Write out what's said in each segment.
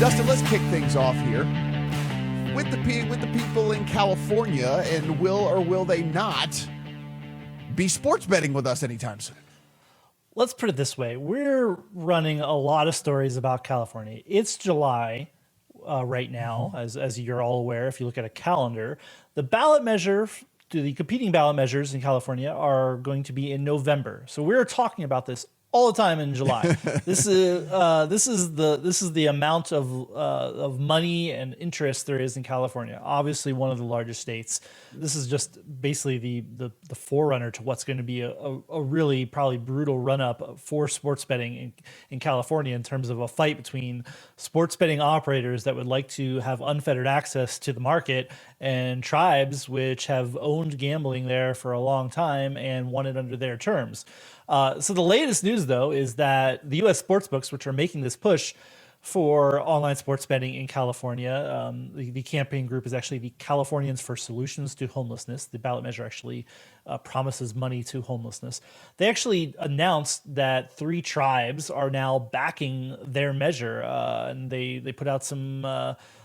Dustin, let's kick things off here with the people in California, and will or will they not be sports betting with us anytime soon? Let's put it this way. We're running a lot of stories about California. It's July right now, as you're all aware, if you look at a calendar. The competing ballot measures in California are going to be in November. So we're talking about this all the time in July. This is the amount of money and interest there is in California. Obviously, one of the largest states. This is just basically the forerunner to what's going to be a really probably brutal run up for sports betting in California, in terms of a fight between sports betting operators that would like to have unfettered access to the market and tribes which have owned gambling there for a long time and want it under their terms. So the latest news, though, is that the U.S. sportsbooks, which are making this push for online sports betting in California, the campaign group is actually the Californians for Solutions to Homelessness. The ballot measure actually promises money to homelessness. They actually announced that 3 tribes are now backing their measure, and they put out some.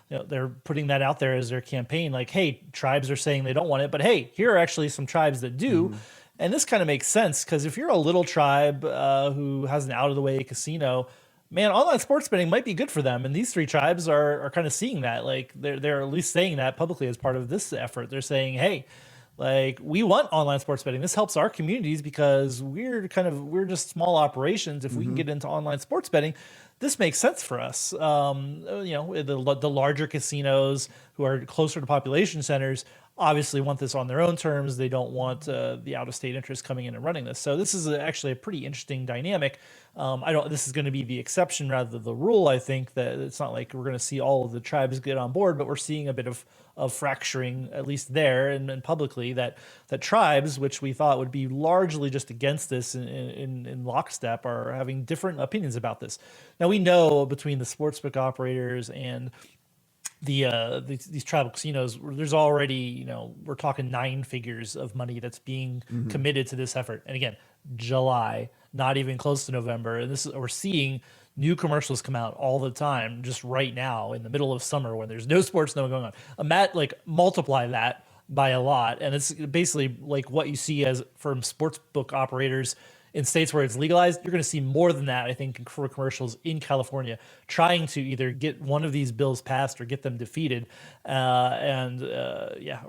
They're putting that out there as their campaign, like, hey, tribes are saying they don't want it, but hey, here are actually some tribes that do. Mm-hmm. And this kind of makes sense, because if you're a little tribe who has an out-of-the-way casino, man, online sports betting might be good for them. And these 3 tribes are kind of seeing that. Like, they're at least saying that publicly as part of this effort. They're saying, hey, like, we want online sports betting. This helps our communities because we're just small operations. If we can get into online sports betting, this makes sense for us. The larger casinos who are closer to population centers obviously want this on their own terms. They don't want the out-of-state interest coming in and running this. So this is actually a pretty interesting dynamic. This is going to be the exception rather than the rule. I think that it's not like we're going to see all of the tribes get on board, but we're seeing a bit of fracturing, at least there and publicly, that tribes, which we thought would be largely just against this in lockstep, are having different opinions about this. Now, we know between the sportsbook operators and these tribal casinos, there's already, we're talking 9 figures of money that's being committed to this effort. And again, July, not even close to November. And we're seeing new commercials come out all the time, just right now in the middle of summer when there's no sports, no going on. Multiply that by a lot. And it's basically like what you see as from sportsbook operators in states where it's legalized. You're going to see more than that, I think, for commercials in California, trying to either get one of these bills passed or get them defeated. Or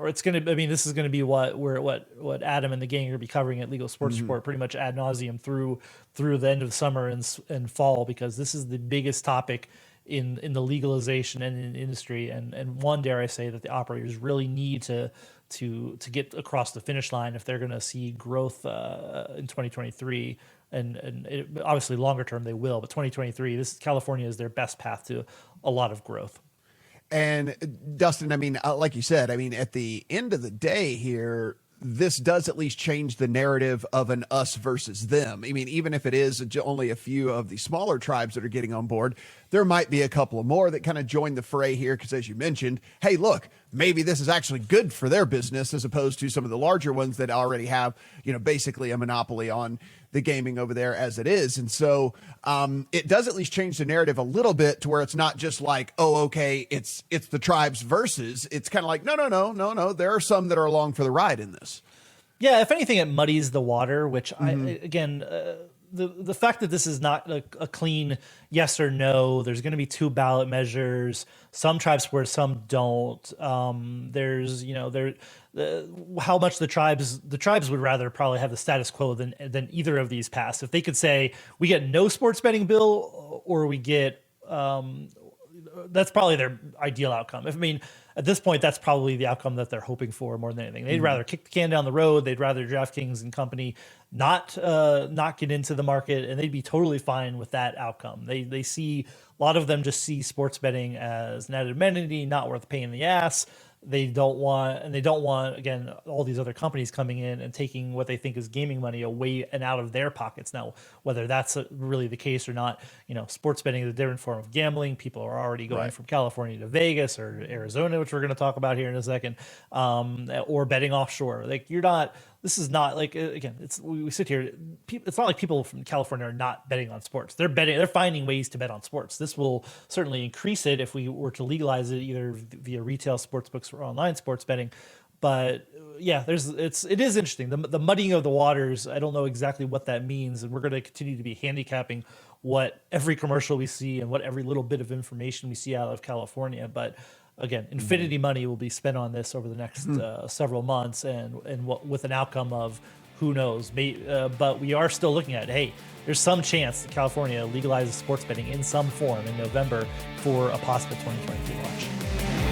it's going to, this is going to be what Adam and the gang are going to be covering at Legal Sports Report pretty much ad nauseum through the end of the summer and fall, because this is the biggest topic in the legalization and in the industry, and one, dare I say, that the operators really need to get across the finish line if they're going to see growth in 2023, and obviously longer term they will, but 2023, California is their best path to a lot of growth. And Dustin, like you said, at the end of the day here, this does at least change the narrative of an us versus them. Even if it is only a few of the smaller tribes that are getting on board, there might be a couple of more that kind of join the fray here, because as you mentioned, hey, look, maybe this is actually good for their business as opposed to some of the larger ones that already have, basically a monopoly on the gaming over there as it is. And so it does at least change the narrative a little bit to where it's not just like, oh, okay, it's the tribes versus. It's kind of like, no. There are some that are along for the ride in this. Yeah, if anything, it muddies the water, which the fact that this is not a clean yes or no, there's going to be 2 ballot measures. Some tribes swear, some don't. There's, how much the tribes would rather probably have the status quo than either of these pass. If they could say we get no sports betting bill, or we get, that's probably their ideal outcome. At this point, that's probably the outcome that they're hoping for more than anything. They'd rather kick the can down the road. They'd rather DraftKings and company not get into the market, and they'd be totally fine with that outcome. They see, a lot of them just see sports betting as an added amenity, not worth a pain in the ass. They don't want, again, all these other companies coming in and taking what they think is gaming money away and out of their pockets. Now, whether that's really the case or not, sports betting is a different form of gambling. People are already going from California to Vegas or Arizona, which we're going to talk about here in a second, or betting offshore. Like, you're not this is not like, again, we sit here, it's not like people from California are not betting on sports. They're finding ways to bet on sports. This will certainly increase it if we were to legalize it either via retail sports books or online sports betting. But yeah, it is interesting. The muddying of the waters, I don't know exactly what that means. And we're going to continue to be handicapping what every commercial we see and what every little bit of information we see out of California. But again, infinity money will be spent on this over the next several months, and with an outcome of who knows. But we are still looking at, hey, there's some chance that California legalizes sports betting in some form in November for a possible 2022 launch.